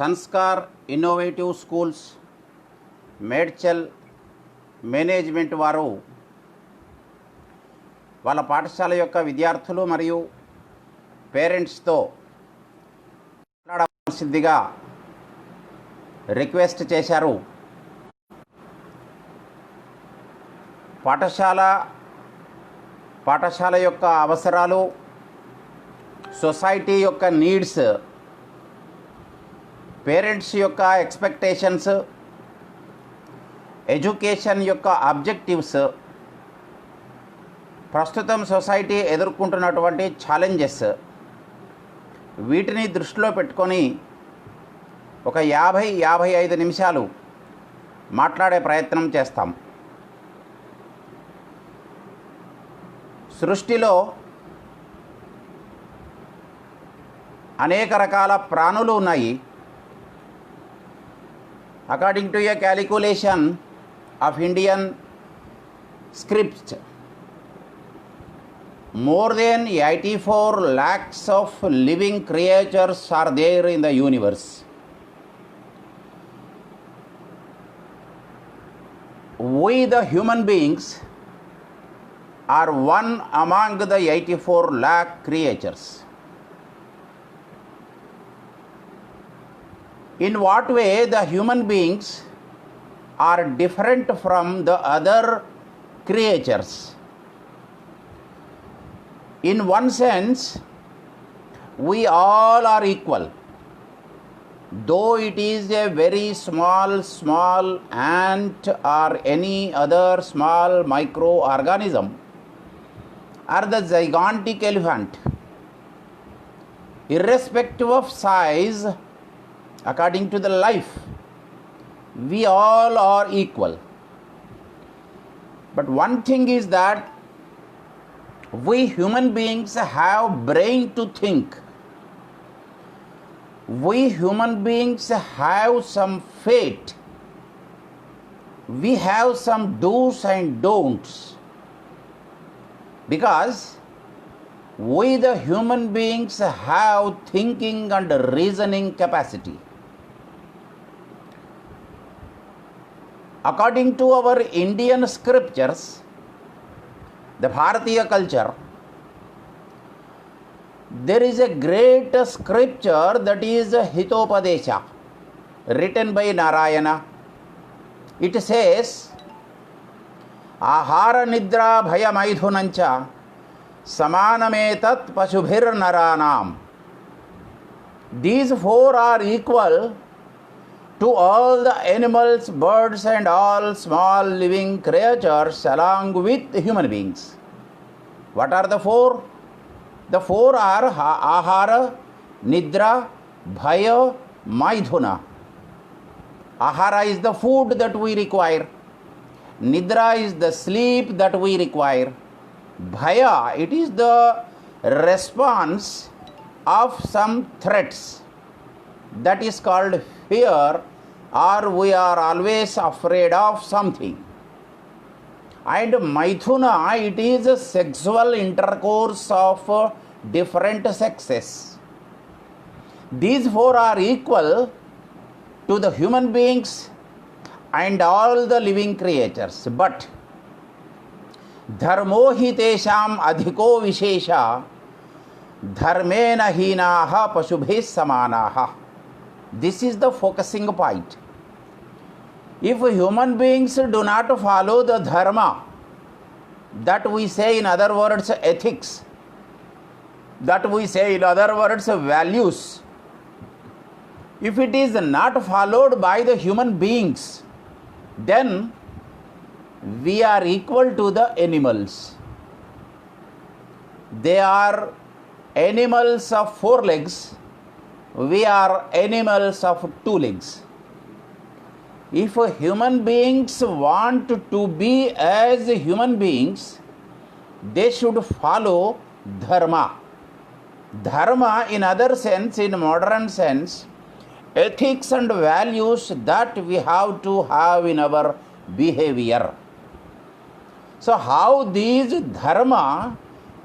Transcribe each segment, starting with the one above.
Sanskar innovative schools Medchal management వారు వాళ్ళ పాఠశాల యొక్క విద్యార్థులు మరియు పేరెంట్స్తో మాట్లాడవలసిందిగా రిక్వెస్ట్ చేశారు. పాఠశాల యొక్క అవసరాలు, సొసైటీ యొక్క నీడ్స్, పేరెంట్స్ యొక్క ఎక్స్పెక్టేషన్స్, ఎడ్యుకేషన్ యొక్క ఆబ్జెక్టివ్స్, ప్రస్తుతం సొసైటీ ఎదుర్కొంటున్నటువంటి ఛాలెంజెస్, వీటిని దృష్టిలో పెట్టుకొని ఒక 50-55 నిమిషాలు మాట్లాడే ప్రయత్నం చేస్తాం. సృష్టిలో అనేక రకాల ప్రాణులు ఉన్నాయి. According to a calculation of Indian script, more than 84 lakhs of living creatures are there in the universe. We, the human beings, are one among the 84 lakh creatures. In what way the human beings are different from the other creatures? In one sense, we all are equal, though it is a very small ant or any other small microorganism or the gigantic elephant. Irrespective of size, according to the life, we all are equal. But one thing is that we human beings have brain to think. We human beings have some fate. We have some do's and don'ts. Because we the human beings have thinking and reasoning capacity. According to our Indian scriptures, the Bharatiya culture, there is a great scripture that is Hitopadesha, written by Narayana. It says, Ahara nidra bhaya maidhunancha samanametat pasubhir naranam. These four are equal to all the animals, birds and all small living creatures along with human beings. What are the four? The four are Ahara, Nidra, Bhaya, Maidhuna. Ahara is the food that we require. Nidra is the sleep that we require. Bhaya, it is the response of some threats. That is called fear, or we are always afraid of something. And Maithuna, it is a sexual intercourse of different sexes. These four are equal to the human beings and all the living creatures. But dharmo hi tesham adhiko vishesha dharmena hinaha pashubhis samanaha. This is the focusing point. If human beings do not follow the dharma, that we say in other words ethics, that we say in other words values, if it is not followed by the human beings, then we are equal to the animals. They are animals of 4 legs. We are animals of 2 legs. If human beings want to be as human beings, they should follow dharma. Dharma, in other sense, in modern sense, ethics and values that we have to have in our behavior. So how these dharma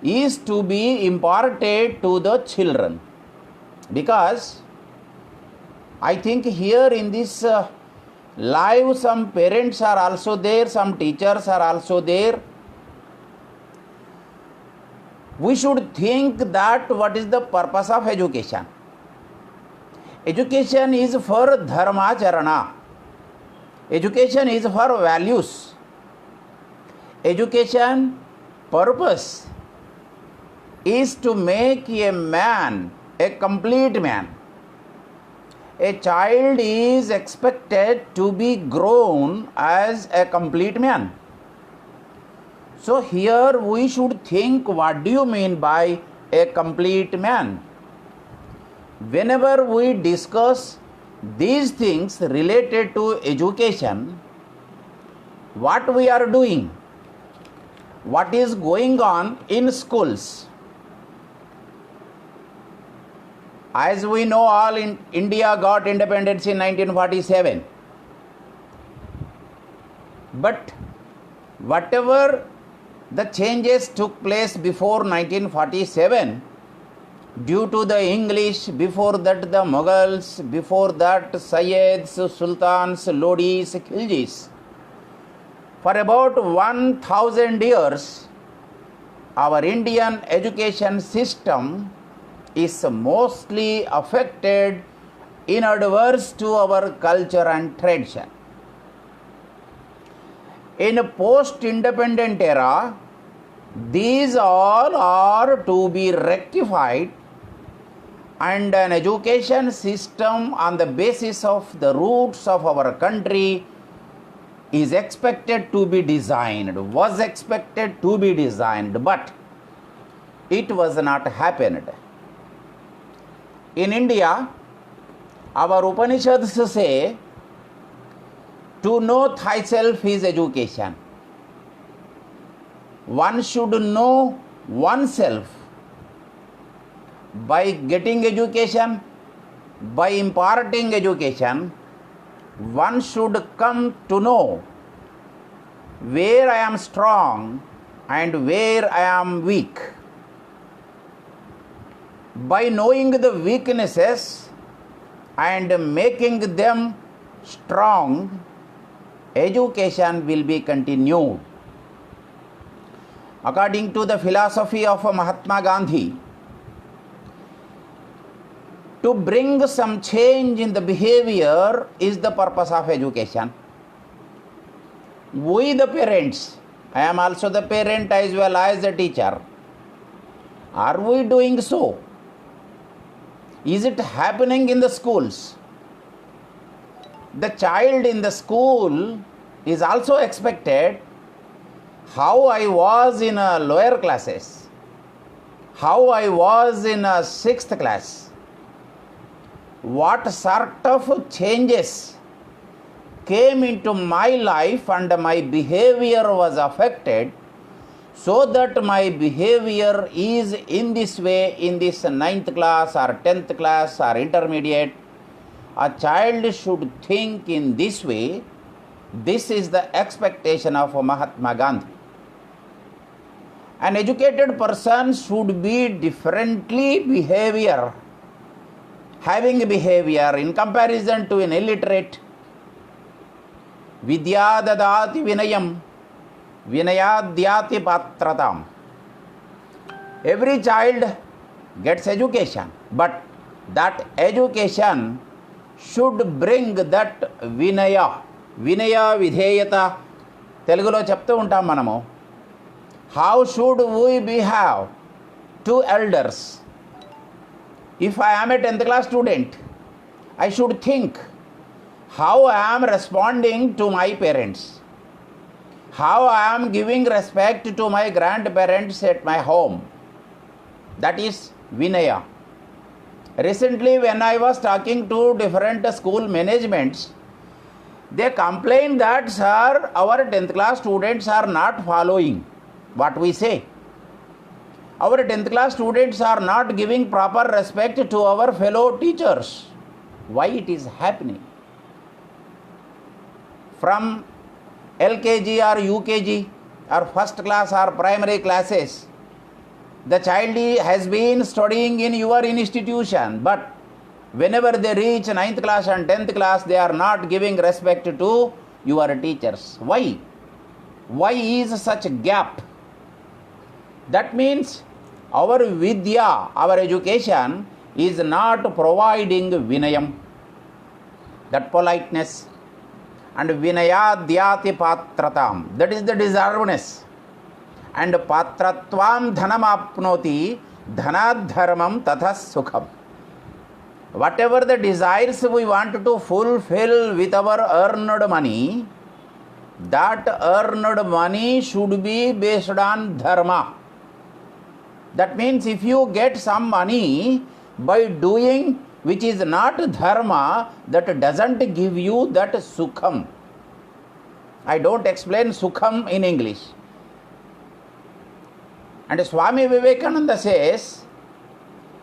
is to be imparted to the children? Because I think here in this live some parents are also there, some teachers are also there. We should think that what is the purpose of education. Education is for dharma charana. Education is for values. Education purpose is to make a man a complete man. A child is expected to be grown as a complete man. So here we should think, what do you mean by a complete man? Whenever we discuss these things related to education, what we are doing, what is going on in schools. As we know, all in India got independence in 1947. But whatever the changes took place before 1947, due to the English, before that the Mughals, before that Sayyids, Sultans, Lodis, Khiljis, for about 1000 years, our Indian education system is mostly affected in adverse to our culture and tradition. In a post-independent era, these all are to be rectified, and an education system on the basis of the roots of our country is expected to be designed, was expected to be designed, but it was not happened. In India, our Upanishads say, to know thyself is education. One should know oneself. By getting education, by imparting education, one should come to know where I am strong and where I am weak. By knowing the weaknesses and making them strong, education will be continued. According to the philosophy of Mahatma Gandhi, to bring some change in the behavior is the purpose of education. We the parents, I am also the parent as well as the teacher, are we doing so? Is it happening in the schools? The child in the school is also expected how I was in a lower classes, how I was in a 6th class, what sort of changes came into my life and my behavior was affected, so that my behavior is in this way in this 9th class or 10th class or intermediate. A child should think in this way. This is the expectation of Mahatma Gandhi. An educated person should be differently behavior, having behavior in comparison to an illiterate. Vidya dadati vinayam, vinayadyati patratam. Every child gets education, but that education should bring that vinaya, vidheyata. Telugulo cheptu untam manamu. How should we behave to elders? If I am a 10th class student, I should think how I am responding to my parents, how I am giving respect to my grandparents at my home. That is Vinaya. Recently, when I was talking to different school managements, they complained that, sir, our 10th class students are not following what we say. Our 10th class students are not giving proper respect to our fellow teachers. Why it is happening? From LKG or UKG or first class or primary classes, the child has been studying in your institution, but Whenever they reach 9th class and 10th class, they are not giving respect to your teachers. Why? Why is such a gap? That means our vidya, our education is not providing vinayam, that politeness, and vinayadhyati patratam, that is the deservedness, and patratvam dhanamapnoti dhanadharmam tatha sukham. Whatever the desires we want to fulfill with our earned money, that earned money should be based on dharma. That means if you get some money by doing which is not dharma, that doesn't give you that sukham. I don't explain sukham in English. And Swami Vivekananda says,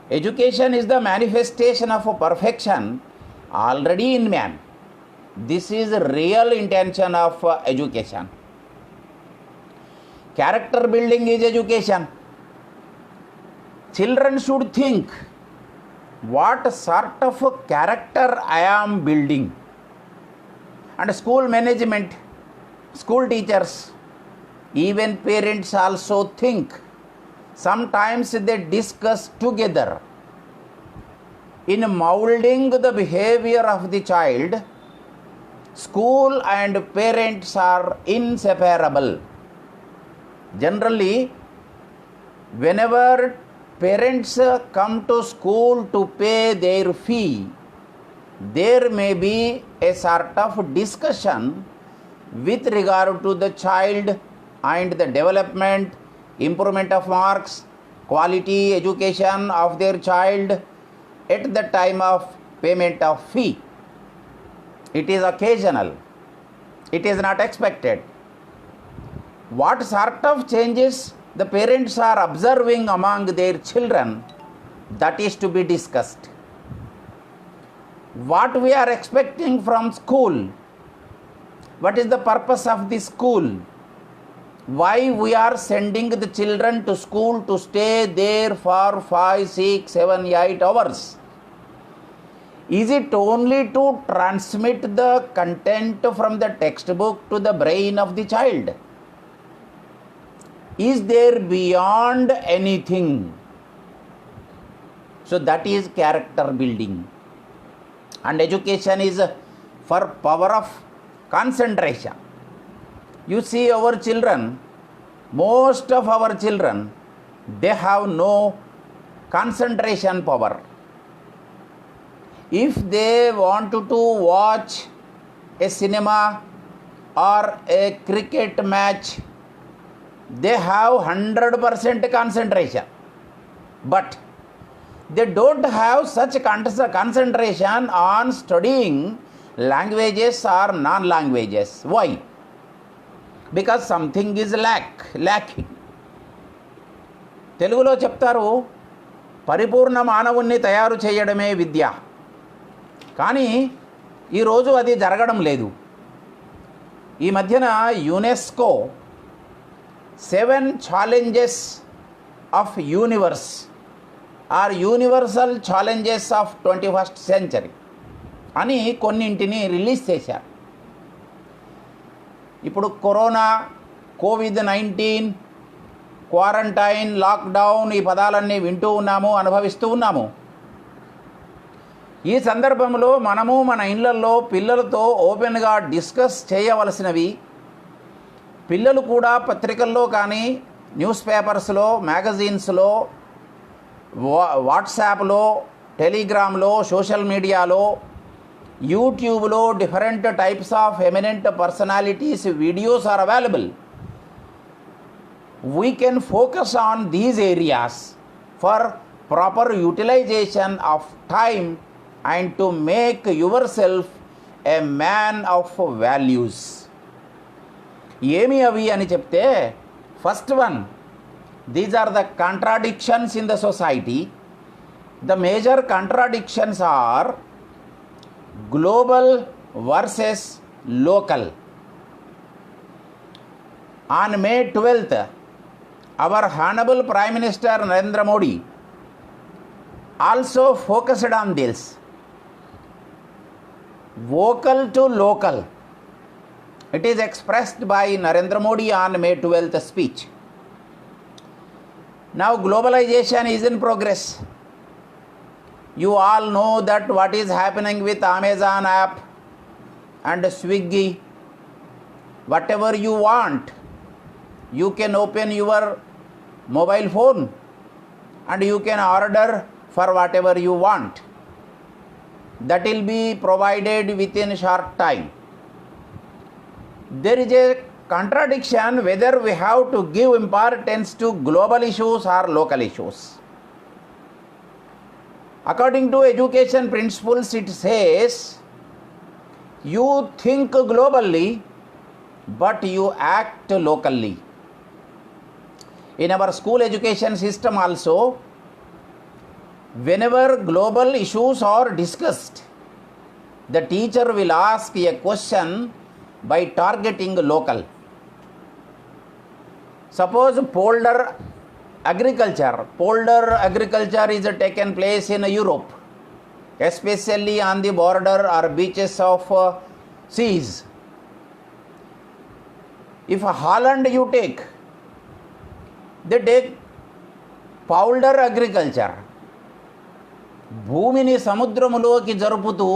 education is the manifestation of perfection already in man. This is the real intention of education. Character building is education. Children should think, what sort of character I am building. And school management, school teachers, even parents also think. Sometimes they discuss together. In molding the behavior of the child, school and parents are inseparable. Generally, whenever parents come to school to pay their fee, there may be a sort of discussion with regard to the child and the development, improvement of marks, quality education of their child at the time of payment of fee. It is occasional. It is not expected. What sort of changes the parents are observing among their children, that is to be discussed. What we are expecting from school, what is the purpose of the school, why we are sending the children to school to stay there for 5, 6, 7, 8 hours. Is it only to transmit the content from the textbook to the brain of the child? Is there beyond anything? So that is character building. And education is for power of concentration. You see our children, most of our children, they have no concentration power. If they want to watch a cinema or a cricket match, they have 100% concentration. But they don't have such concentration on studying languages or non-languages. Why? Because something is lacking. తెలుగులో చెప్తారు, పరిపూర్ణ మానవుణ్ణి తయారు చేయడమే విద్య. కానీ ఈరోజు అది జరగడం లేదు. ఈ మధ్యన UNESCO 7 challenges of universe or universal challenges of 21st century అని కొన్నింటిని రిలీజ్ చేశారు. ఇప్పుడు కరోనా, కోవిడ్-19, క్వారంటైన్, లాక్డౌన్, ఈ పదాలన్నీ వింటూ ఉన్నాము, అనుభవిస్తూ ఉన్నాము. ఈ సందర్భంలో మనము మన ఇళ్లల్లో పిల్లలతో ఓపెన్గా డిస్కస్ చేయవలసినవి, పిల్లలు కూడా పత్రికల్లో కానీ, న్యూస్ పేపర్స్లో, మ్యాగజైన్స్లో, వాట్సాప్లో, టెలిగ్రామ్లో, సోషల్ మీడియాలో, యూట్యూబ్లో different types of eminent personalities videos are available. We can focus on these areas for proper utilization of time and to make yourself a man of values. ఏమి అవి అని చెప్తే, first one, these are the contradictions in the society. The major contradictions are global versus local. On May 12th, our Honorable Prime Minister Narendra Modi also focused on this. vocal to local. It is expressed by Narendra Modi on May 12th speech. Now globalization is in progress. You all know that what is happening with Amazon app and Swiggy. Whatever you want, you can open your mobile phone and you can order for whatever you want. That will be provided within short time. There is a contradiction whether we have to give importance to global issues or local issues. According to education principles, it says you think globally but you act locally. In our school education system also, whenever global issues are discussed, the teacher will ask a question by targeting local. Suppose polder agriculture is taken place in Europe, especially on the border or beaches of seas. If Holland you take, they take polder agriculture. భూమిని సముద్రములోకి జరుపుతూ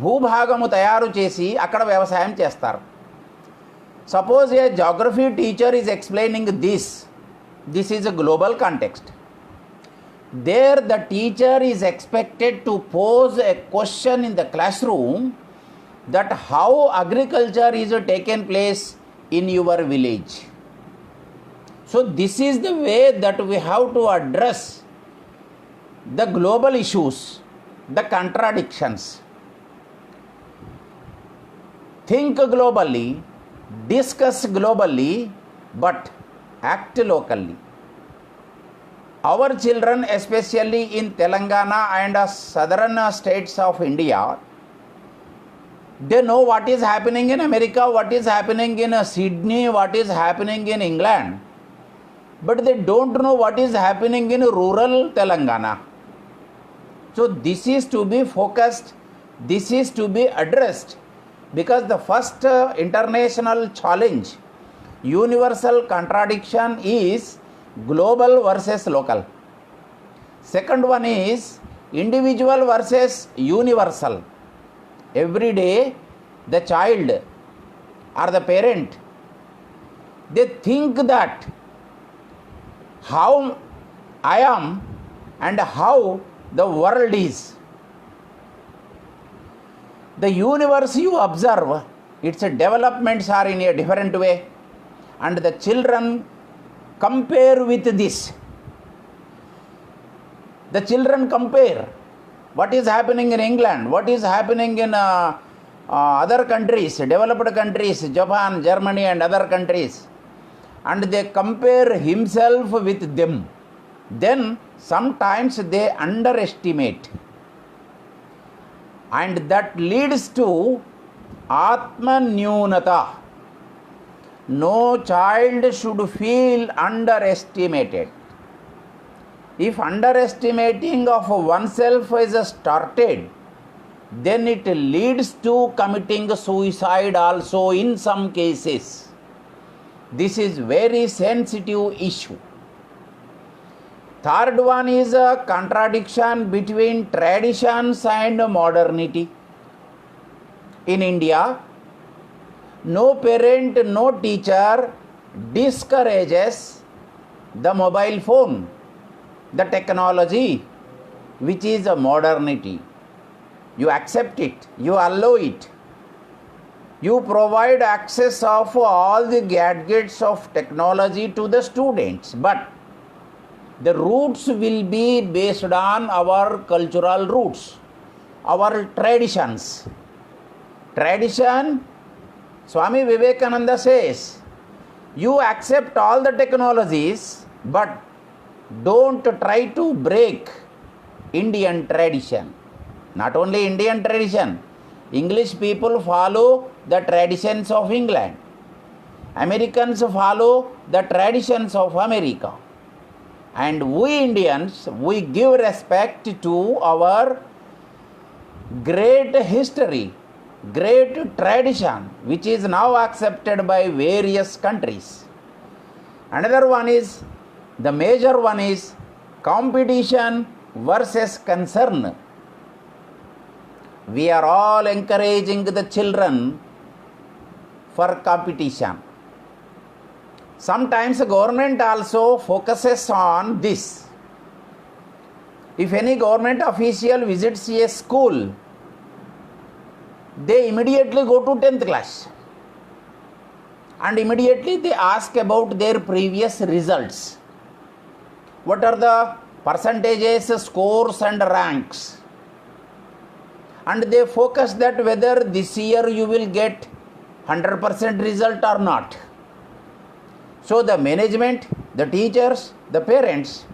భూభాగము తయారు చేసి అక్కడ వ్యవసాయం చేస్తారు. Suppose A geography teacher is explaining this is a global context. There the teacher is expected to pose a question in the classroom that how agriculture is taken place in your village. So this is the way that we have to address the global issues, the contradictions. Think globally, discuss globally, but act locally. Our children, especially in Telangana and southern states of India, they know what is happening in America, what is happening in Sydney, what is happening in England, but they don't know what is happening in rural Telangana. So this is to be focused, this is to be addressed, because the first international challenge, universal contradiction, is global versus local. Second one is individual versus universal. Every day the child or the parent, they think that how I am and how the world is. The universe you observe, its developments are in a different way, and the children compare with this. The children compare what is happening in England, what is happening in other countries, developed countries, Japan, Germany and other countries, and they compare himself with them. Then sometimes they underestimate, and that leads to Atmanyunata. No child should feel underestimated. If underestimating of oneself is started, then it leads to committing suicide also in some cases. This is very sensitive issue. Third one is a contradiction between traditions and modernity. In India, no parent, no teacher discourages the mobile phone, the technology, which is a modernity. You accept it, you allow it. You provide access of all the gadgets of technology to the students, but the roots will be based on our cultural roots, our traditions. Tradition, Swami Vivekananda says, you accept all the technologies, but don't try to break Indian tradition. Not only Indian tradition, English people follow the traditions of England. Americans follow the traditions of America. And we Indians, we give respect to our great history, great tradition which is now accepted by various countries. Another one is, the major one is competition versus concern. We are all encouraging the children for competition. Sometimes the government also focuses on this. If any government official visits a school, they immediately go to 10th class and immediately they ask about their previous results. What are the percentages, scores and ranks? And they focus that whether this year you will get 100% result or not. So the management, the teachers, the parents,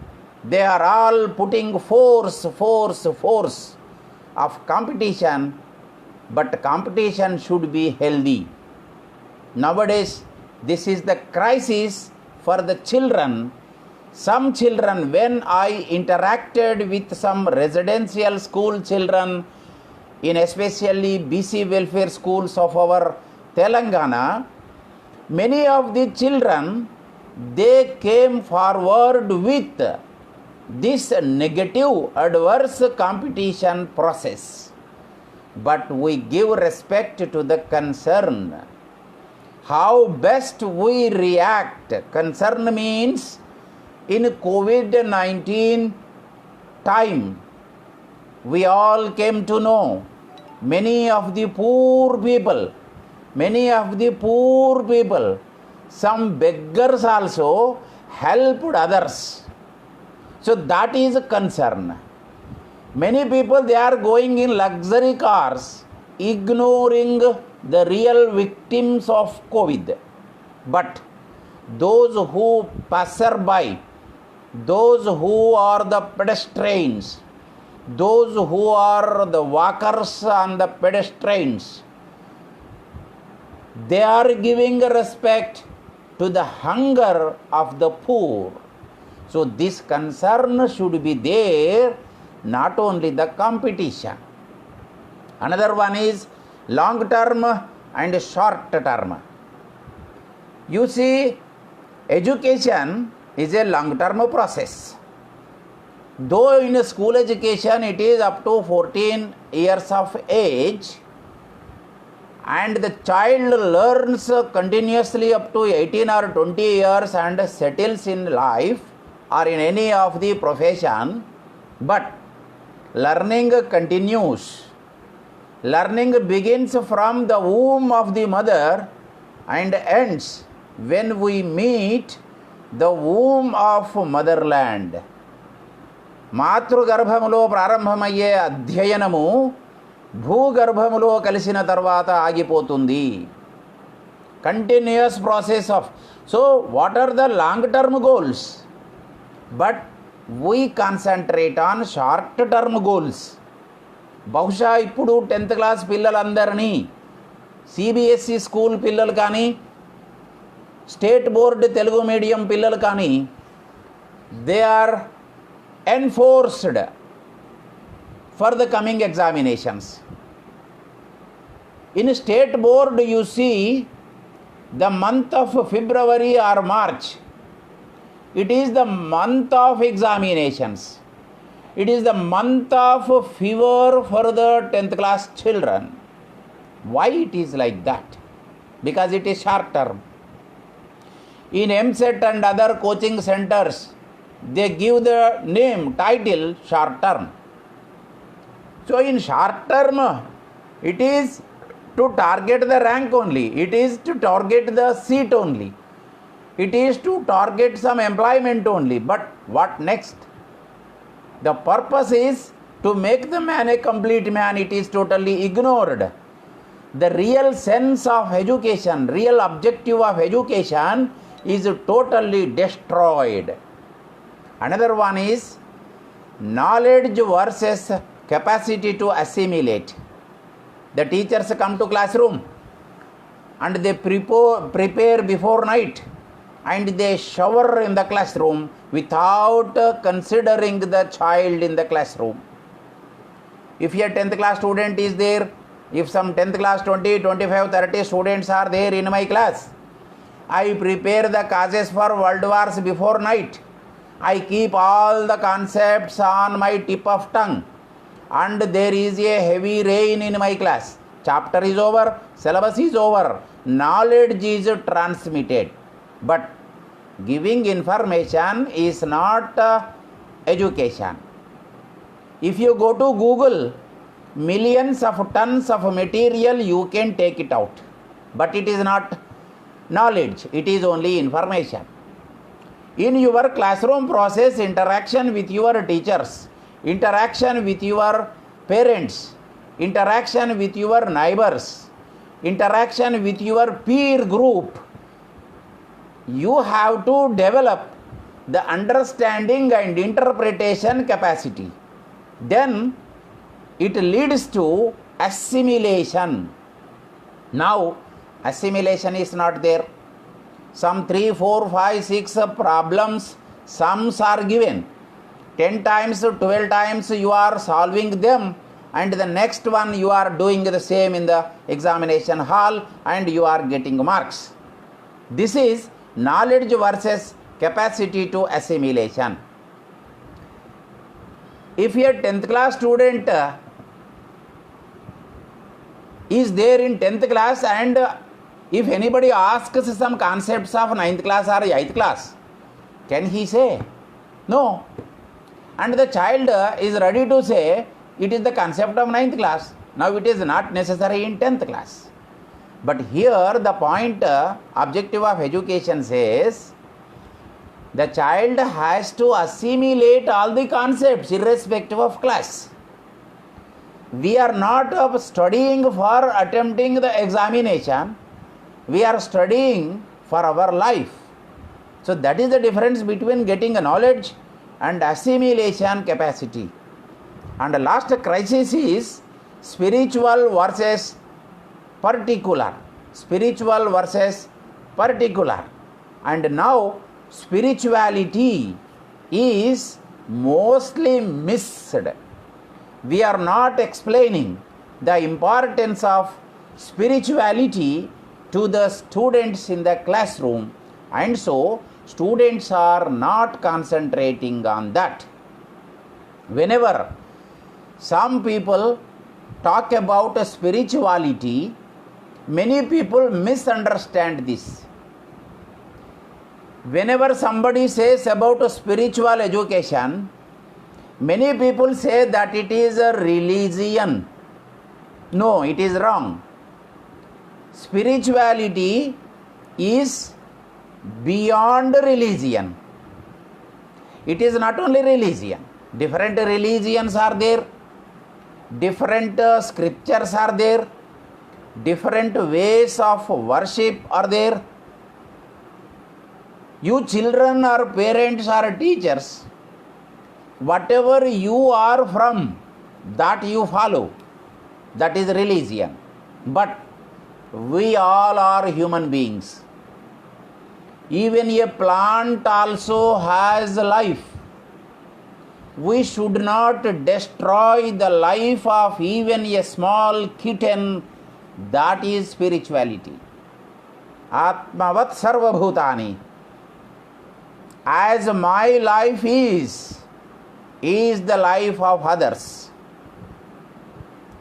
they are all putting force of competition, but competition should be healthy. Nowadays, this is the crisis for the children. Some children, when I interacted with some residential school children, in especially BC welfare schools of our Telangana, many of the children, they came forward with this negative adverse competition process. But we give respect to the concern. How best we react? Concern means in COVID-19 time, we all came to know many of the poor people, some beggars also helped others. So that is a concern. Many people, they are going in luxury cars, ignoring the real victims of COVID. But those who passer by, those who are the pedestrians, those who are the walkers and the pedestrians, they are giving respect to the hunger of the poor. So this concern should be there, not only the competition. Another one is long term and short term. You see, education is a long term process. Though in a school education it is up to 14 years of age, and the child learns continuously up to 18 or 20 years and settles in life or in any of the profession, but learning continues. Learning begins from the womb of the mother and ends when we meet the womb of motherland. మాతృగర్భములో ప్రారంభమయ్యే అధ్యయనము భూగర్భములో కలిసిన తర్వాత ఆగిపోతుంది. Continuous process of. So what are the long term goals? But we concentrate on short term goals. బహుశా ఇప్పుడు 10th class పిల్లలందరినీ, సిబిఎస్ఈ స్కూల్ పిల్లలు కానీ, స్టేట్ బోర్డు తెలుగు మీడియం పిల్లలు కానీ, they are enforced for the coming examinations. In state board, you see the month of February or March, it is the month of examinations. It is the month of fever for the 10th class children. Why it is like that? Because it is short term. In MSET and other coaching centers, they give the name, title, short term. So in short term, it is to target the rank only. It is to target the seat only. It is to target some employment only. But what next? The purpose is to make the man a complete man. It is totally ignored. The real sense of education, real objective of education is totally destroyed. Another one is knowledge versus capacity to assimilate. The teachers come to classroom and they prepare before night and they shower in the classroom without considering the child in the classroom. If a 10th class student is there, If some 10th class 20, 25, 30 students are there in my class, I prepare the causes for world wars before night. I keep all the concepts on my tip of tongue, and there is a heavy rain in my class. Chapter is over, syllabus is over, knowledge is transmitted. But giving information is not education. If you go to Google, millions of tons of material you can take it out, but it is not knowledge, it is only information. In your classroom process, interaction with your teachers, interaction with your parents, interaction with your neighbors, interaction with your peer group, you have to develop the understanding and interpretation capacity. Then it leads to assimilation. Now, assimilation is not there. Some 3, 4, 5, 6 problems, sums are given. 10 times, 12 times you are solving them, and the next one you are doing the same in the examination hall and you are getting marks. This is knowledge versus capacity to assimilation. If a 10th class student is there in 10th class, and if anybody asks some concepts of 9th class or 8th class, can he say? No. And the child is ready to say it is the concept of 9th class. Now it is not necessary in 10th class. But here the point, objective of education says, the child has to assimilate all the concepts irrespective of class. We are not studying for attempting the examination. We are studying for our life. So that is the difference between getting a knowledge and assimilation capacity. And the last crisis is spiritual versus particular. Spiritual versus particular. And now spirituality is mostly missed. We are not explaining the importance of spirituality to the students in the classroom, and so students are not concentrating on that. Whenever some people talk about spirituality, many people misunderstand this. Whenever somebody says about spiritual education, many people say that it is a religion. No, it is wrong. Spirituality is beyond religion. It is not only religion. Different religions are there. Different scriptures are there. Different ways of worship are there. You children or parents or teachers, whatever you are from, that you follow. That is religion. But we all are human beings. Even a plant also has life. We should not destroy the life of even a small kitten. That is spirituality. Atmavat sarva bhutani. As my life is the life of others.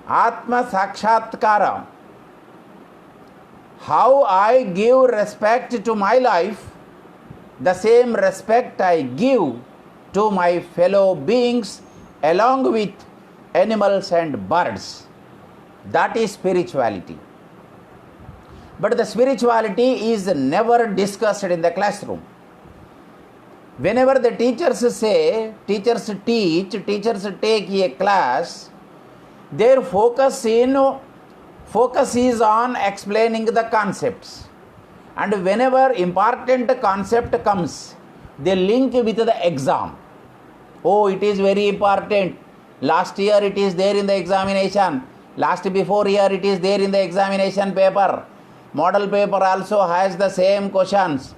Atma sakshatkara. How I give respect to my life, the same respect I give to my fellow beings along with animals and birds. That is spirituality. But the spirituality is never discussed in the classroom. Whenever the teachers teachers teach, teachers take a class, their focus is on explaining the concepts. And whenever important concept comes, they link with the exam. Oh, it is very important. Last year it is there in the examination. Before year it is there in the examination paper. Model paper also has the same questions.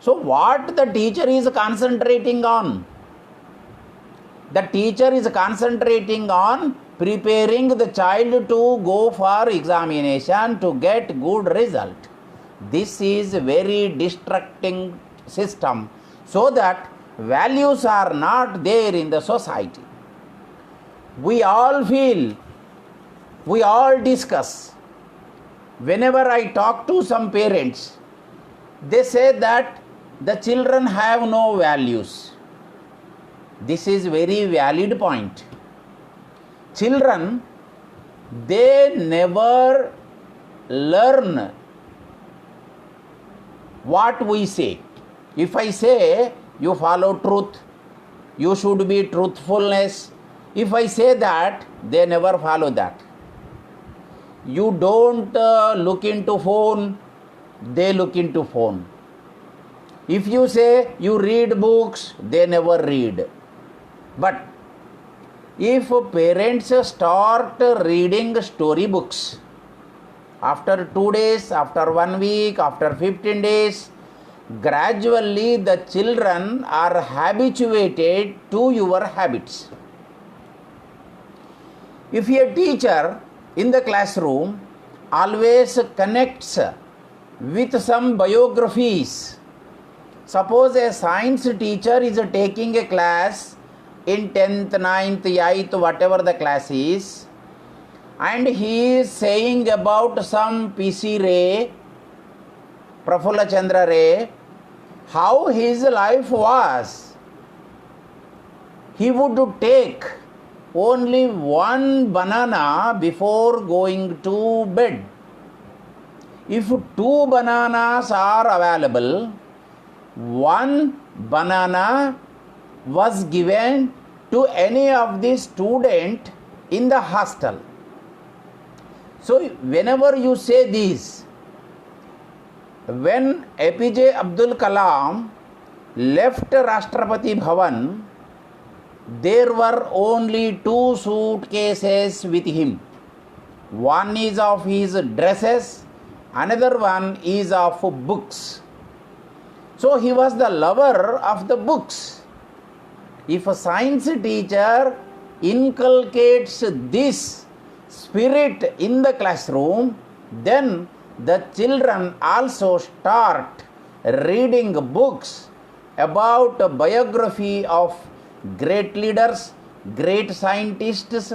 So what the teacher is concentrating on? The teacher is concentrating on preparing the child to go for examination to get good result. This is very destructing system, so that values are not there in the society. We all feel, we all discuss. Whenever I talk to some parents, they say that the children have no values. This is very valid point. Children, they never learn what we say. If I say you follow truth, you should be truthfulness, if I say that, they never follow that. You don't look into phone, they look into phone. If you say you read books, they never read. But if parents start reading story books, after 2 days, after 1 week, after 15 days, gradually the children are habituated to your habits. If a teacher in the classroom always connects with some biographies, suppose a science teacher is taking a class in 10th, 9th, 8th, whatever the class is, and he is saying about some P.C. Ray, Prafulla Chandra Ray, how his life was, he would take only one banana before going to bed. If 2 bananas are available, 1 banana was given to any of the student in the hostel. So whenever you say this, when APJ Abdul Kalam left Rashtrapati Bhavan, there were only 2 suitcases with him. One is of his dresses, another one is of books. So he was the lover of the books. If a science teacher inculcates this spirit in the classroom, then the children also start reading books about biography of great leaders, great scientists,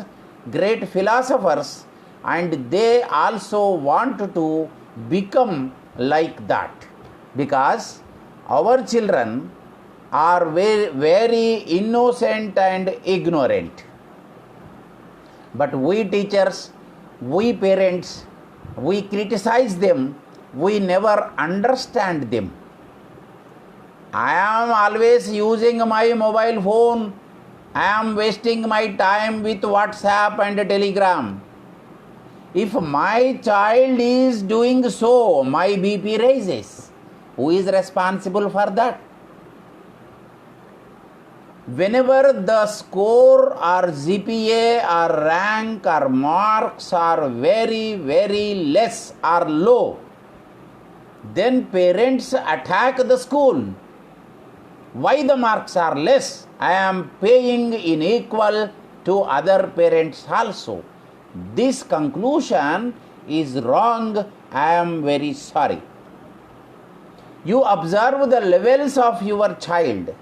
great philosophers, and they also want to become like that, because our children are very, very innocent and ignorant. But we teachers, we parents, we criticize them, we never understand them. I am always using my mobile phone, I am wasting my time with WhatsApp and Telegram. If my child is doing so, my BP rises. Who is responsible for that? Whenever the score or GPA or rank or marks are very, very less or low, then parents attack the school. Why the marks are less? I am paying in equal to other parents also. This conclusion is wrong. I am very sorry. You observe the levels of your child.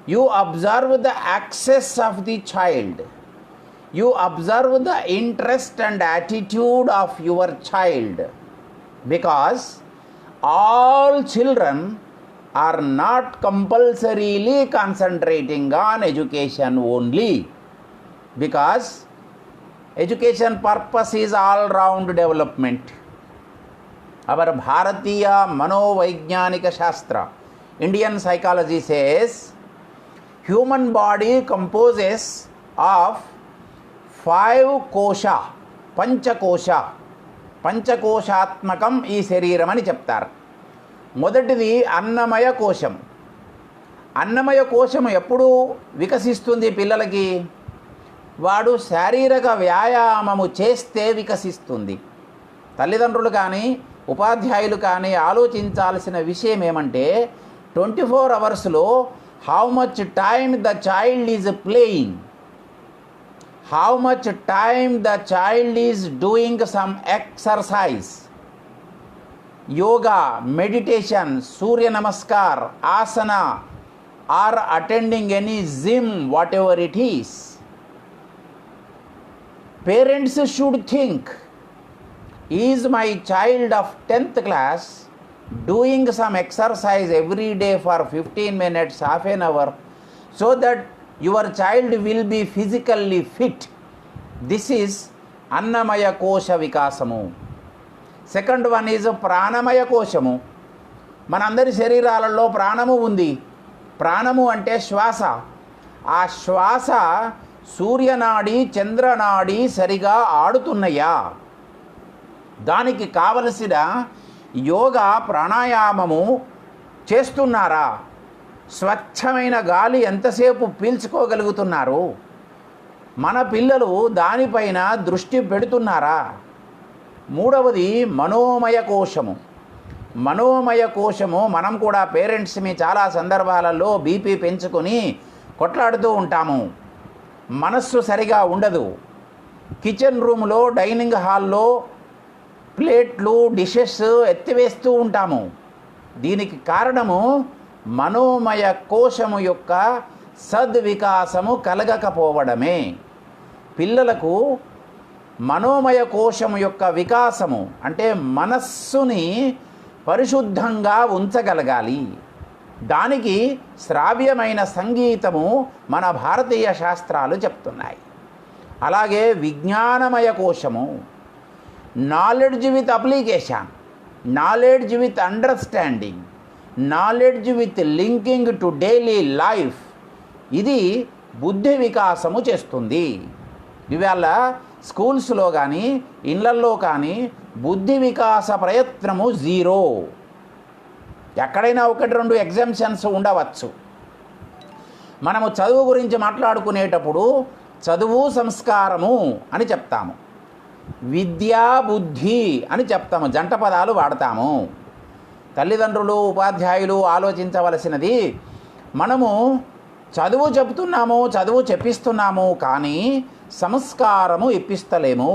You observe the access of the child. You observe the interest and attitude of your child. Because all children are not compulsorily concentrating on education only. Because education purpose is all round development. Our Bharatiya Manovajnanika Shastra, Indian psychology says, human body composes of 5 kosha, panchakosha, పంచకోశాత్మకం ఈ శరీరం అని చెప్తారు. మొదటిది అన్నమయ కోశం. అన్నమయ కోశం ఎప్పుడు వికసిస్తుంది పిల్లలకి? వాడు శారీరక వ్యాయామము చేస్తే వికసిస్తుంది. తల్లిదండ్రులు కానీ ఉపాధ్యాయులు కానీ ఆలోచించాల్సిన విషయం ఏమంటే 24 అవర్స్లో how much time the child is playing, how much time the child is doing some exercise, yoga, meditation, surya namaskar, asana, or attending any gym, whatever it is. Parents should think, is my child of 10th class doing some exercise every day for 15 minutes, half an hour, so that your child will be physically fit? This is annamaya kosha vikasamu. Second one is pranamaya koshamu. మనందరి శరీరాలలో ప్రాణము ఉంది. ప్రాణము అంటే శ్వాస. ఆ శ్వాస సూర్యనాడి చంద్రనాడి సరిగా ఆడుతున్నాయా? దానికి కావలసిన యోగా ప్రాణాయామము చేస్తున్నారా? స్వచ్ఛమైన గాలి ఎంతసేపు పీల్చుకోగలుగుతున్నారు? మన పిల్లలు దానిపైన దృష్టి పెడుతున్నారా? మూడవది మనోమయ కోశము. మనోమయ కోశము మనం కూడా పేరెంట్స్ని చాలా సందర్భాలలో బీపీ పెంచుకొని కొట్లాడుతూ ఉంటాము. మనస్సు సరిగా ఉండదు. కిచెన్ రూమ్లో, డైనింగ్ హాల్లో ప్లేట్లు, డిషెస్ ఎత్తివేస్తూ ఉంటాము. దీనికి కారణము మనోమయ కోశము యొక్క సద్వికాసము కలగకపోవడమే. పిల్లలకు మనోమయ కోశము యొక్క వికాసము అంటే మనస్సుని పరిశుద్ధంగా ఉంచగలగాలి. దానికి శ్రావ్యమైన సంగీతము మన భారతీయ శాస్త్రాలు చెప్తున్నాయి. అలాగే విజ్ఞానమయ కోశము, knowledge with application, knowledge with understanding, knowledge with linking to daily life, ఇది బుద్ధి వికాసము చేస్తుంది. ఇవాళ స్కూల్స్లో కానీ ఇళ్లల్లో కానీ బుద్ధి వికాస ప్రయత్నము జీరో. ఎక్కడైనా ఒకటి రెండు ఎగ్జామ్షన్స్ ఉండవచ్చు. మనము చదువు గురించి మాట్లాడుకునేటప్పుడు చదువు సంస్కారము అని చెప్తాము, విద్యా బుద్ధి అని చెప్తాము, జంట పదాలు వాడతాము. తల్లిదండ్రులు, ఉపాధ్యాయులు ఆలోచించవలసినది, మనము చదువు చెప్తున్నాము, చదువు చెప్పిస్తున్నాము, కానీ సంస్కారము ఇప్పిస్తలేము.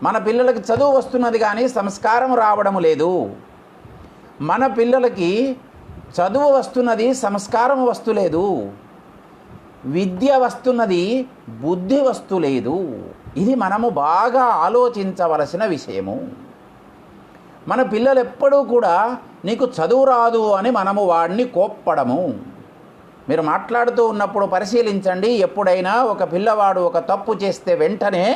మన పిల్లలకి చదువు వస్తున్నది కానీ సంస్కారం రావడం లేదు. మన పిల్లలకి చదువు వస్తున్నది, సంస్కారం వస్తులేదు. విద్య వస్తున్నది, బుద్ధి వస్తులేదు. ఇది మనము బాగా ఆలోచించవలసిన విషయము. మన పిల్లలు ఎప్పుడూ కూడా నీకు చదువు రాదు అని మనము వాడిని కోప్పడము. మీరు మాట్లాడుతూ ఉన్నప్పుడు పరిశీలించండి. ఎప్పుడైనా ఒక పిల్లవాడు ఒక తప్పు చేస్తే వెంటనే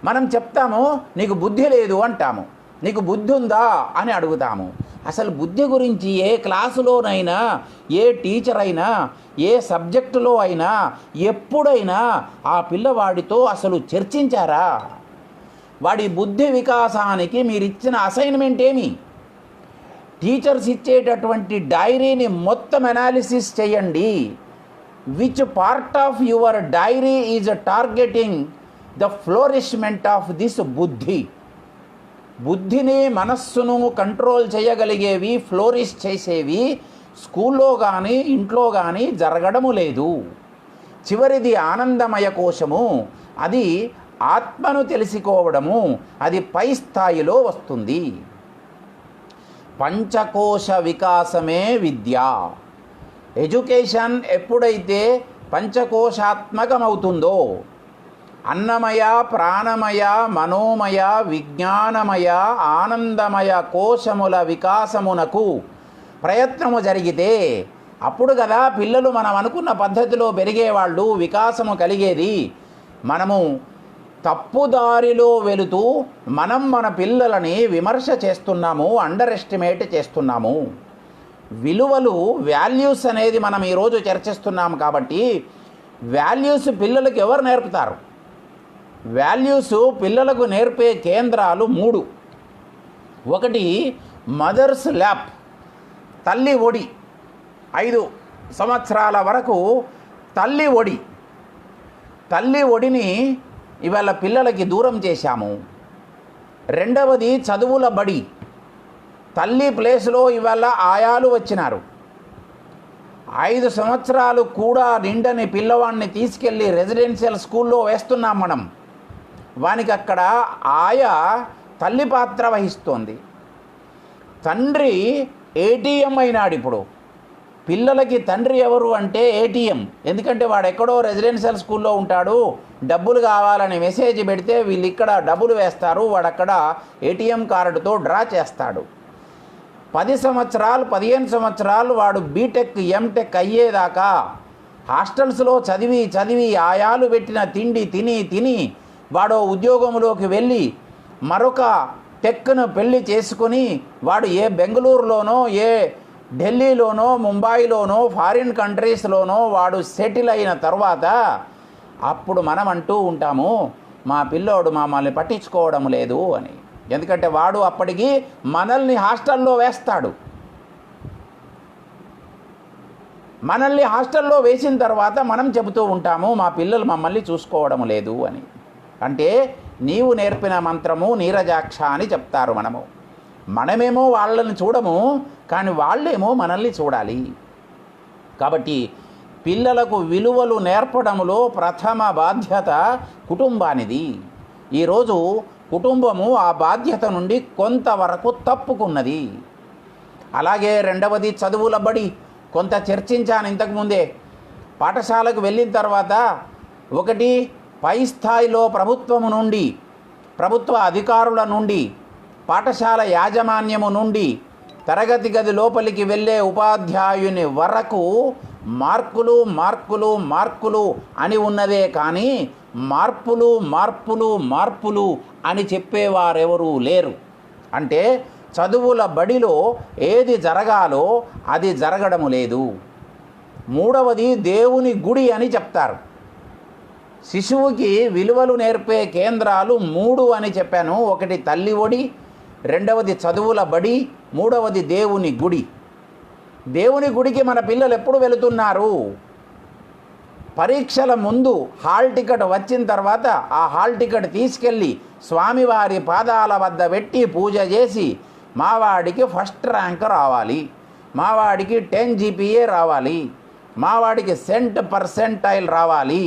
మనం చెప్తాము, నీకు బుద్ధి లేదు అంటాము. నీకు బుద్ధి ఉందా అని అడుగుతాము. అసలు బుద్ధి గురించి ఏ క్లాసులోనైనా, ఏ టీచర్ అయినా, ఏ సబ్జెక్టులో అయినా ఎప్పుడైనా ఆ పిల్లవాడితో అసలు చర్చించారా? వాడి బుద్ధి వికాసానికి మీరు ఇచ్చిన అసైన్మెంట్ ఏమి? టీచర్స్ ఇచ్చేటటువంటి డైరీని మొత్తం అనాలిసిస్ చేయండి. Which part of your diary is targeting the flourishment of this బుద్ధి. బుద్ధిని, మనస్సును కంట్రోల్ చేయగలిగేవి, ఫ్లోరిష్ చేసేవి స్కూల్లో కానీ ఇంట్లో కానీ జరగడము లేదు. చివరిది ఆనందమయ కోశము. అది ఆత్మను తెలుసుకోవడము. అది పై స్థాయిలో వస్తుంది. పంచకోశ వికాసమే విద్య. ఎడ్యుకేషన్ ఎప్పుడైతే పంచకోశాత్మకమవుతుందో, అన్నమయ, ప్రాణమయ, మనోమయ, విజ్ఞానమయ, ఆనందమయ కోశముల వికాసమునకు ప్రయత్నము జరిగితే అప్పుడు కదా పిల్లలు మనం అనుకున్న పద్ధతిలో పెరిగేవాళ్ళు, వికాసము కలిగేది. మనము తప్పుదారిలో వెళుతూ మనం మన పిల్లలని విమర్శ చేస్తున్నాము, అండర్ ఎస్టిమేట్ చేస్తున్నాము. విలువలు, వాల్యూస్ అనేది మనం ఈరోజు చర్చిస్తున్నాము. కాబట్టి వాల్యూస్ పిల్లలకు ఎవరు నేర్పుతారు? వాల్యూస్ పిల్లలకు నేర్పే కేంద్రాలు 3. ఒకటి మదర్స్ ల్యాప్, తల్లి ఒడి. 5 సంవత్సరాల వరకు తల్లి ఒడి. తల్లి ఒడిని ఇవాళ పిల్లలకి దూరం చేశాము. రెండవది చదువుల బడి. తల్లి ప్లేస్లో ఇవాళ ఆయాలు వచ్చినారు. 5 సంవత్సరాలు కూడా నిండని పిల్లవాడిని తీసుకెళ్ళి రెసిడెన్షియల్ స్కూల్లో వేస్తున్నాం మనం. వానికి అక్కడ ఆయా తల్లి పాత్ర వహిస్తోంది. తండ్రి ఏటీఎం అయినాడు ఇప్పుడు. పిల్లలకి తండ్రి ఎవరు అంటే ఏటీఎం. ఎందుకంటే వాడు ఎక్కడో రెసిడెన్షియల్ స్కూల్లో ఉంటాడు, డబ్బులు కావాలని మెసేజ్ పెడితే వీళ్ళు ఇక్కడ డబ్బులు వేస్తారు, వాడు అక్కడ ఏటీఎం కార్డుతో డ్రా చేస్తాడు. 10 సంవత్సరాలు 15 సంవత్సరాలు వాడు బీటెక్ ఎంటెక్ అయ్యేదాకా హాస్టల్స్లో చదివి చదివి ఆయాలు పెట్టిన తిండి తిని తిని వాడు ఉద్యోగంలోకి వెళ్ళి మరొక టెక్ను పెళ్లి చేసుకొని వాడు ఏ బెంగళూరులోనో ఏ ఢిల్లీలోనో ముంబైలోనో ఫారిన్ కంట్రీస్లోనో వాడు సెటిల్ అయిన తర్వాత అప్పుడు మనం అంటూ ఉంటాము మా పిల్లోడు మమ్మల్ని పట్టించుకోవడం లేదు అని. ఎందుకంటే వాడు అప్పటికి మనల్ని హాస్టల్లో వేస్తాడు. మనల్ని హాస్టల్లో వేసిన తర్వాత మనం చెబుతూ ఉంటాము మా పిల్లలు మమ్మల్ని చూసుకోవడం లేదు అని. అంటే నీవు నేర్పిన మంత్రము నీరజాక్ష అని చెప్తారు. మనమేమో వాళ్ళని చూడము, కానీ వాళ్ళేమో మనల్ని చూడాలి. కాబట్టి పిల్లలకు విలువలు నేర్పడంలో ప్రథమ బాధ్యత కుటుంబానిది. ఈరోజు కుటుంబము ఆ బాధ్యత నుండి కొంతవరకు తప్పుకున్నది. అలాగే రెండవది చదువుల బడి. కొంత చర్చించాను ఇంతకుముందే. పాఠశాలకు వెళ్ళిన తర్వాత ఒకటి పై స్థాయిలో ప్రభుత్వము నుండి, ప్రభుత్వ అధికారుల నుండి, పాఠశాల యాజమాన్యము నుండి తరగతి గది లోపలికి వెళ్ళే ఉపాధ్యాయుని వరకు మార్కులు మార్కులు మార్కులు అని ఉన్నదే కానీ మార్పులు మార్పులు మార్పులు అని చెప్పేవారెవరూ లేరు. అంటే చదువుల బడిలో ఏది జరగాలో అది జరగడము లేదు. మూడవది దేవుని గుడి అని చెప్తారు. శిశువుకి విలువలు నేర్పే కేంద్రాలు 3 అని చెప్పాను. ఒకటి తల్లి ఒడి, రెండవది చదువుల బడి, మూడవది దేవుని గుడి. దేవుని గుడికి మన పిల్లలు ఎప్పుడు వెళుతున్నారు? పరీక్షల ముందు హాల్ టికెట్ వచ్చిన తర్వాత ఆ హాల్ టికెట్ తీసుకెళ్ళి స్వామివారి పాదాల వద్ద పెట్టి పూజ చేసి మావాడికి ఫస్ట్ ర్యాంక్ రావాలి, మావాడికి 10 GPA రావాలి, మావాడికి సెంట్ పర్సెంటైల్ రావాలి,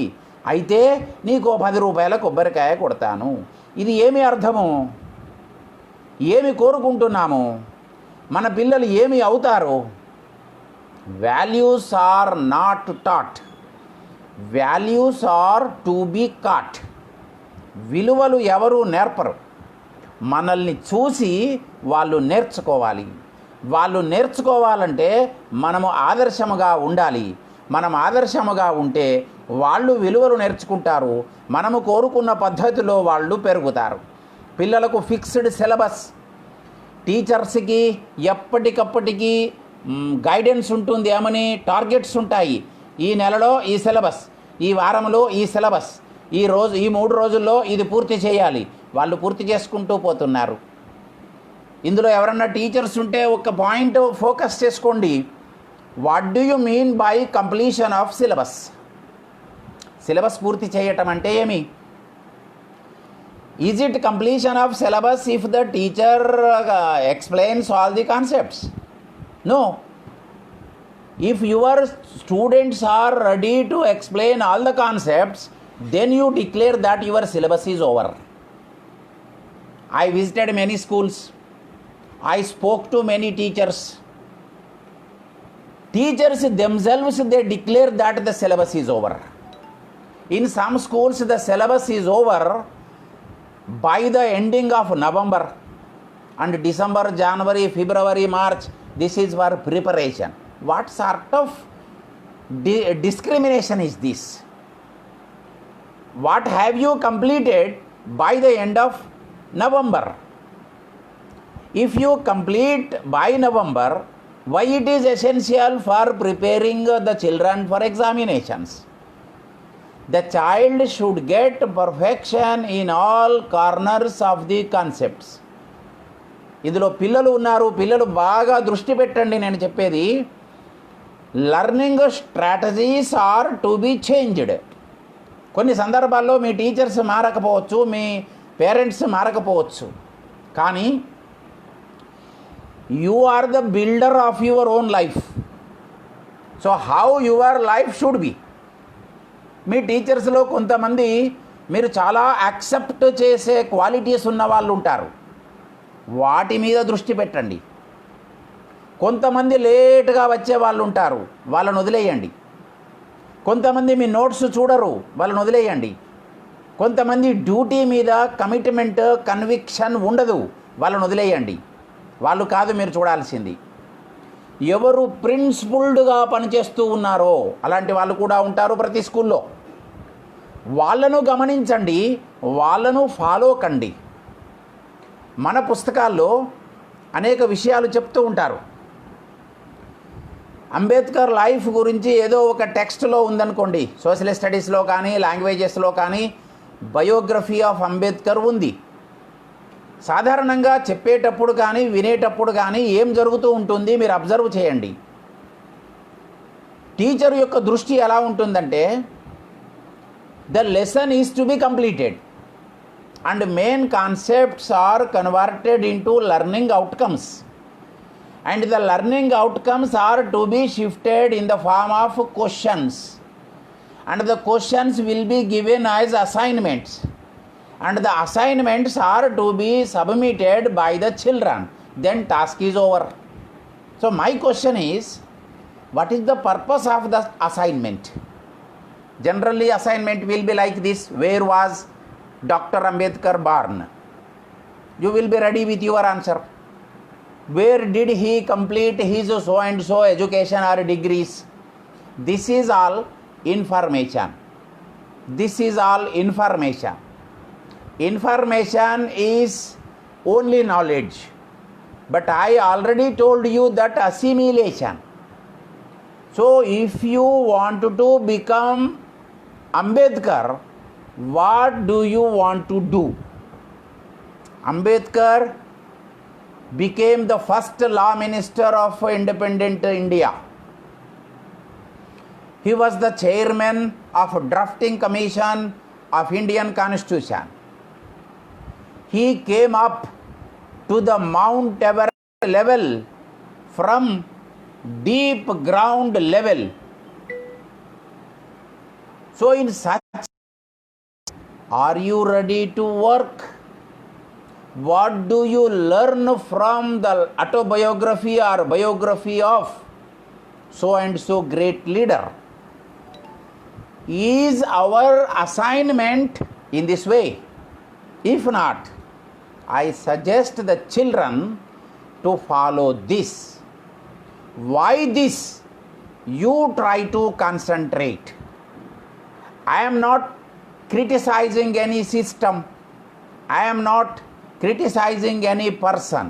అయితే నీకు 10 రూపాయల కొబ్బరికాయ కొడతాను. ఇది ఏమి అర్థము? ఏమి కోరుకుంటున్నాము? మన పిల్లలు ఏమి అవుతారు? Values are not taught, values are to be caught. విలువలు ఎవరు నేర్పరు, మనల్ని చూసి వాళ్ళు నేర్చుకోవాలి. వాళ్ళు నేర్చుకోవాలంటే మనము ఆదర్శముగా ఉండాలి. మనం ఆదర్శముగా ఉంటే వాళ్ళు విలువలు నేర్చుకుంటారు. మనము కోరుకున్న పద్ధతిలో వాళ్ళు పెరుగుతారు. పిల్లలకు ఫిక్స్డ్ సిలబస్, టీచర్స్కి ఎప్పటికప్పటికి గైడెన్స్ ఉంటుంది. ఏమని టార్గెట్స్ ఉంటాయి. ఈ నెలలో ఈ సిలబస్, ఈ వారంలో ఈ సిలబస్, ఈ 3 రోజుల్లో ఇది పూర్తి చేయాలి. వాళ్ళు పూర్తి చేసుకుంటూ పోతున్నారు. ఇందులో ఎవరన్నా టీచర్స్ ఉంటే ఒక పాయింట్ ఫోకస్ చేసుకోండి. What do you mean by completion of syllabus? Syllabus పూర్తి చేయటం అంటే ఏమి? Is it completion of syllabus if the teacher explains all the concepts? No. If your students are ready to explain all the concepts, then you declare that your syllabus is over. I visited many schools. I spoke to many teachers. Teachers themselves, they declare that the syllabus is over. In some schools, the syllabus is over by the ending of November, and December, January, February, March, this is for preparation. What sort of discrimination is this? What have you completed by the end of November? If you complete by November, why it is essential for preparing the children for examinations? The child should get perfection in all corners of the concepts. ఇందులో పిల్లలు ఉన్నారు. పిల్లలు బాగా దృష్టి పెట్టండి. నేను చెప్పేది learning strategies are to be changed. కొన్ని సందర్భాల్లో మీ టీచర్స్ మారకపోవచ్చు, మీ పేరెంట్స్ మారకపోవచ్చు, కానీ you are the builder of your own life. So how your life should be. మీ టీచర్స్లో కొంతమంది మీరు చాలా యాక్సెప్ట్ చేసే క్వాలిటీస్ ఉన్న వాళ్ళు ఉంటారు, వాటి మీద దృష్టి పెట్టండి. కొంతమంది లేట్గా వచ్చే వాళ్ళు ఉంటారు, వాళ్ళని వదిలేయండి. కొంతమంది మీ నోట్స్ చూడరు, వాళ్ళని వదిలేయండి. కొంతమంది డ్యూటీ మీద కమిట్మెంట్ కన్విక్షన్ ఉండదు, వాళ్ళని వదిలేయండి. వాళ్ళు కాదు మీరు చూడాల్సింది. ఎవరు ప్రిన్సిపుల్డ్గా పనిచేస్తూ ఉన్నారో అలాంటి వాళ్ళు కూడా ఉంటారు ప్రతి స్కూల్లో. వాళ్ళను గమనించండి, వాళ్ళను ఫాలో కండి. మన పుస్తకాల్లో అనేక విషయాలు చెప్తూ ఉంటారు. అంబేద్కర్ లైఫ్ గురించి ఏదో ఒక టెక్స్ట్లో ఉందనుకోండి, సోషల్ స్టడీస్లో కానీ లాంగ్వేజెస్లో కానీ బయోగ్రఫీ ఆఫ్ అంబేద్కర్ ఉంది. సాధారణంగా చెప్పేటప్పుడు కానీ వినేటప్పుడు కానీ ఏం జరుగుతూ ఉంటుంది మీరు అబ్జర్వ్ చేయండి. టీచర్ యొక్క దృష్టి ఎలా ఉంటుందంటే, the lesson is to be completed and main concepts are converted into learning outcomes and the learning outcomes are to be shifted in the form of questions, and the questions will be given as assignments, and the assignments are to be submitted by the children, then task is over. So my question is, what is the purpose of the assignment? Generally assignment will be like this: where was Dr. Ambedkar born? You will be ready with your answer. Where did he complete his so and so education or degrees? This is all information. This is all information. Information is only knowledge. But I already told you that assimilation. So if you want to become Ambedkar, what do you want to do? Ambedkar became the first law minister of independent India. He was the chairman of drafting commission of Indian Constitution. He came up to the Mount Everest level from deep ground level. So in such, are you ready to work? What do you learn from the autobiography or biography of so and so great leader? Is our assignment in this way? If not, I suggest the children to follow this. Why this? You try to concentrate. I am not criticizing any system. I am not criticizing any person.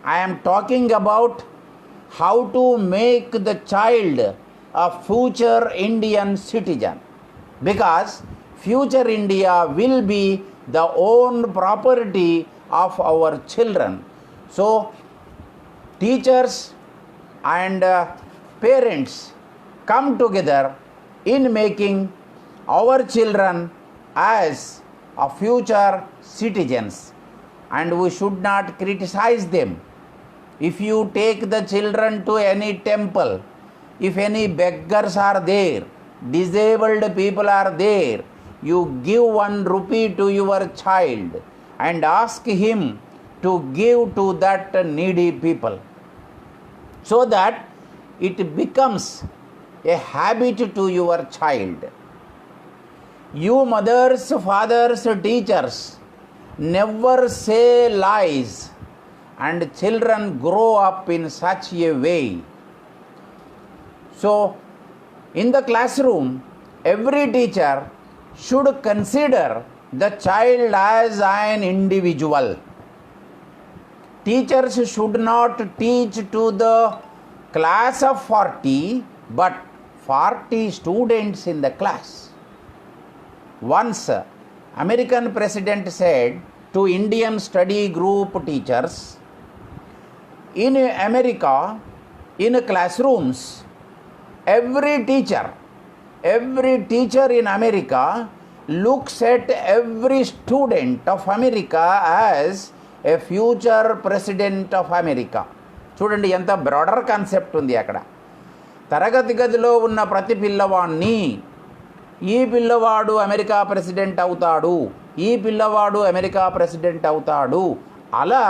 I am talking about how to make the child a future Indian citizen, because future India will be the own property of our children. So teachers and parents come together in making our children as a future citizens, and we should not criticize them. If you take the children to any temple, if any beggars are there, disabled people are there, you give 1 rupee to your child and ask him to give to that needy people, so that it becomes a habit to your child. You mothers, fathers, teachers, never say lies, and children grow up in such a way. So in the classroom, every teacher should consider the child as an individual. Teachers should not teach to the class of 40 but 40 students in the class. Once American president said to Indian study group teachers, in America, in classrooms, every teacher in America looks at every student of America as a future president of America. చూడండి ఎంత broader concept ఉంది అక్కడ. తరగతి గదిలో ఉన్న ప్రతి పిల్లవాడిని ఈ పిల్లవాడు అమెరికా ప్రెసిడెంట్ అవుతాడు, ఈ పిల్లవాడు అమెరికా ప్రెసిడెంట్ అవుతాడు, అలా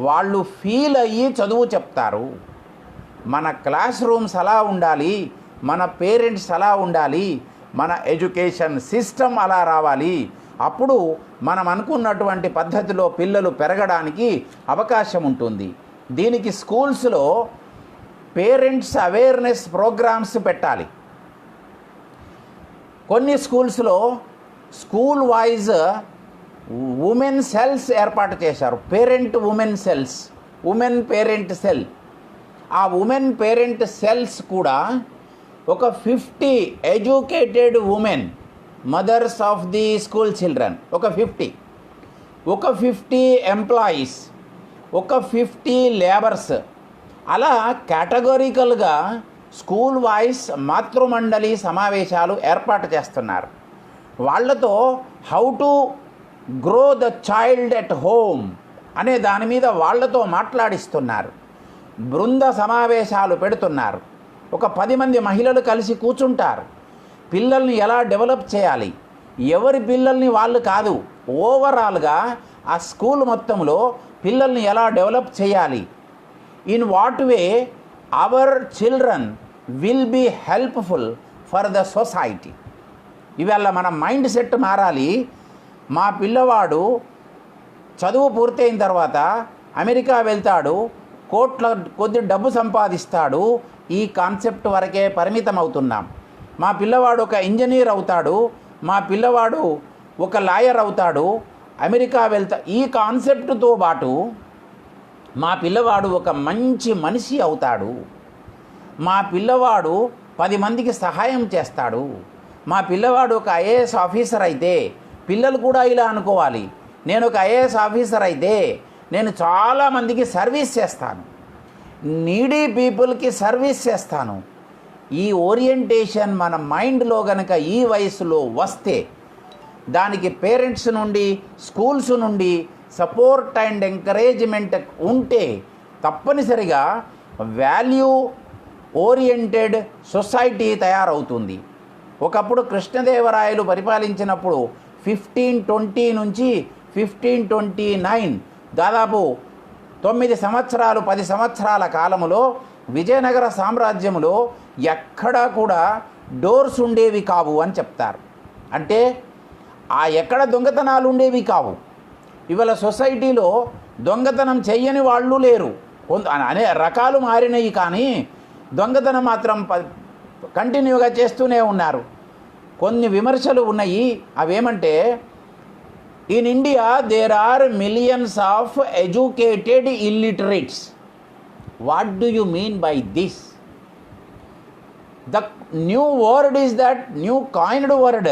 వాళ్ళు ఫీల్ అయ్యి చదువు చెప్తారు. మన క్లాస్ రూమ్స్ అలా ఉండాలి, మన పేరెంట్స్ అలా ఉండాలి, మన ఎడ్యుకేషన్ సిస్టమ్ అలా రావాలి. అప్పుడు మనం అనుకున్నటువంటి పద్ధతిలో పిల్లలు పెరగడానికి అవకాశం ఉంటుంది. దీనికి స్కూల్స్లో పేరెంట్స్ అవేర్నెస్ ప్రోగ్రామ్స్ పెట్టాలి. కొన్ని స్కూల్స్లో స్కూల్ వైజ్ ఉమెన్ సెల్స్ ఏర్పాటు చేశారు. Women cells, women parent cell. ఆ ఉమెన్ పేరెంట్ సెల్స్ కూడా ఒక 50 educated women mothers of the school children, ఒక 50 ఎంప్లాయీస్, ఒక 50 లేబర్స్, అలా కేటగరికల్గా స్కూల్ వైజ్ మాతృమండలి సమావేశాలు ఏర్పాటు చేస్తున్నారు. వాళ్ళతో how to grow the child at home అనే దాని మీద వాళ్ళతో మాట్లాడిస్తున్నారు. బృంద సమావేశాలు పెడుతున్నారు. ఒక 10 మంది మహిళలు కలిసి కూర్చుంటారు. పిల్లల్ని ఎలా డెవలప్ చేయాలి, ఎవరి పిల్లల్ని వాళ్ళు కాదు, ఓవరాల్గా ఆ స్కూల్ మొత్తంలో పిల్లల్ని ఎలా డెవలప్ చేయాలి, in what way our children will be helpful for the society. ఇవాళ మన మైండ్ సెట్ మారాలి. మా పిల్లవాడు చదువు పూర్తయిన తర్వాత అమెరికా వెళ్తాడు, కొద్ది డబ్బు సంపాదిస్తాడు, ఈ కాన్సెప్ట్ వరకే పరిమితం అవుతున్నాం. మా పిల్లవాడు ఒక ఇంజనీర్ అవుతాడు, మా పిల్లవాడు ఒక లాయర్ అవుతాడు, అమెరికా ఈ కాన్సెప్ట్తో పాటు మా పిల్లవాడు ఒక మంచి మనిషి అవుతాడు, మా పిల్లవాడు 10 మందికి సహాయం చేస్తాడు, మా పిల్లవాడు ఒక ఐఏఎస్ ఆఫీసర్ అయితే పిల్లలు కూడా ఇలా అనుకోవాలి, నేను ఒక ఐఏఎస్ ఆఫీసర్ అయితే నేను చాలామందికి సర్వీస్ చేస్తాను, నీడీ పీపుల్కి సర్వీస్ చేస్తాను. ఈ ఓరియంటేషన్ మన మైండ్లో గనక ఈ వయసులో వస్తే, దానికి పేరెంట్స్ నుండి స్కూల్స్ నుండి సపోర్ట్ అండ్ ఎంకరేజ్మెంట్ ఉంటే తప్పనిసరిగా వాల్యూ ఓరియంటెడ్ సొసైటీ తయారవుతుంది. ఒకప్పుడు కృష్ణదేవరాయలు పరిపాలించినప్పుడు 1520 నుంచి 1529 దాదాపు 9 సంవత్సరాలు 10 సంవత్సరాల కాలములో విజయనగర సామ్రాజ్యంలో ఎక్కడా కూడా డోర్స్ ఉండేవి కావు అని చెప్తారు. అంటే ఎక్కడ దొంగతనాలు ఉండేవి కావు. ఇవాళ సొసైటీలో దొంగతనం చెయ్యని వాళ్ళు లేరు, అనే రకాలు మారినాయి, కానీ దొంగతనం మాత్రం కంటిన్యూగా చేస్తూనే ఉన్నారు. కొన్ని విమర్శలు ఉన్నాయి. అవేమంటే, in India there are millions of educated illiterates. What do you mean by this? The new word is that, new coined word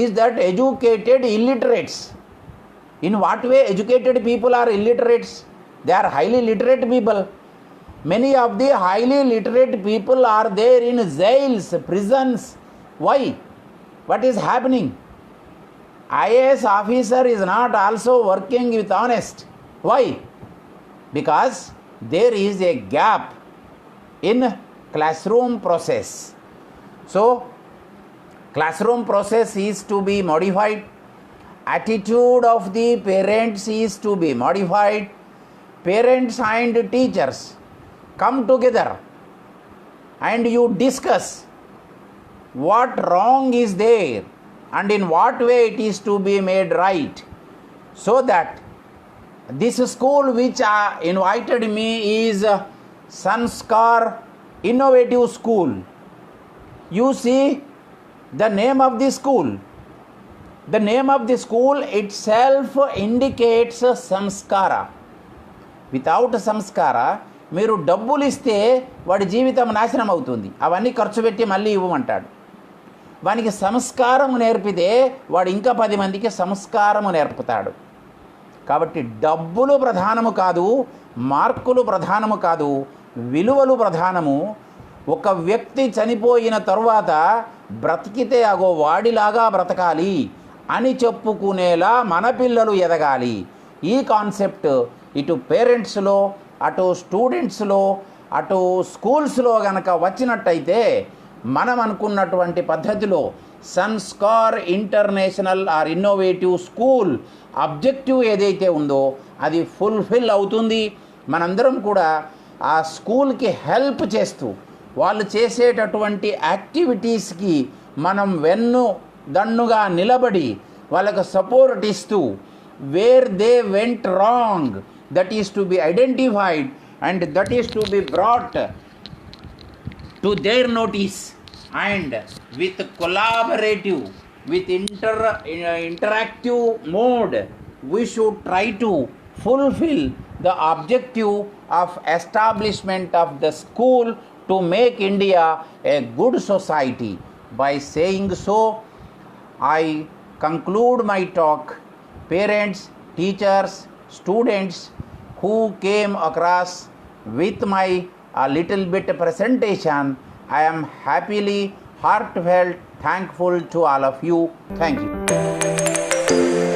is that educated illiterates. In what way educated people are illiterates? They are highly literate people. Many of the highly literate people are there in jails, prisons. Why? What is happening? IAS officer is not also working with honest. Why? Because there is a gap in classroom process. So classroom process is to be modified, attitude of the parents is to be modified. Parents and teachers come together and you discuss what wrong is there and in what way it is to be made right, so that this school which invited me is Sanskar Innovative School. You see the name of the school. The name of the school itself indicates samskara. Without samskara, మీరు డబ్బులు ఇస్తే వాడి జీవితం నాశనం అవుతుంది, అవన్నీ ఖర్చు పెట్టి మళ్ళీ ఇవ్వమంటాడు. వానికి సంస్కారము నేర్పితే వాడు ఇంకా 10 మందికి సంస్కారము నేర్పుతాడు. కాబట్టి డబ్బులు ప్రధానము కాదు, మార్కులు ప్రధానము కాదు, విలువలు ప్రధానము. ఒక వ్యక్తి చనిపోయిన తరువాత బ్రతికితే వాడిలాగా బ్రతకాలి అని చెప్పుకునేలా మన పిల్లలు ఎదగాలి. ఈ కాన్సెప్ట్ ఇటు పేరెంట్స్లో, అటు స్టూడెంట్స్లో, అటు స్కూల్స్లో గనక వచ్చినట్టయితే మనం అనుకున్నటువంటి పద్ధతిలో Sanskar international or innovative school objective ఏదైతే ఉందో అది ఫుల్ఫిల్ అవుతుంది. మనందరం కూడా ఆ స్కూల్కి హెల్ప్ చేస్తూ వాళ్ళు చేసేటటువంటి యాక్టివిటీస్కి మనం దన్నుగా నిలబడి వాళ్ళకు సపోర్ట్ ఇస్తూ where they went wrong that is to be identified and that is to be brought to their notice, and with collaborative, with interactive mode we should try to fulfill the objective of establishment of the school to make India a good society. By saying so, I conclude my talk. Parents, teachers, students who came across with my little bit presentation, I am happily, heartfelt, thankful to all of you. Thank you.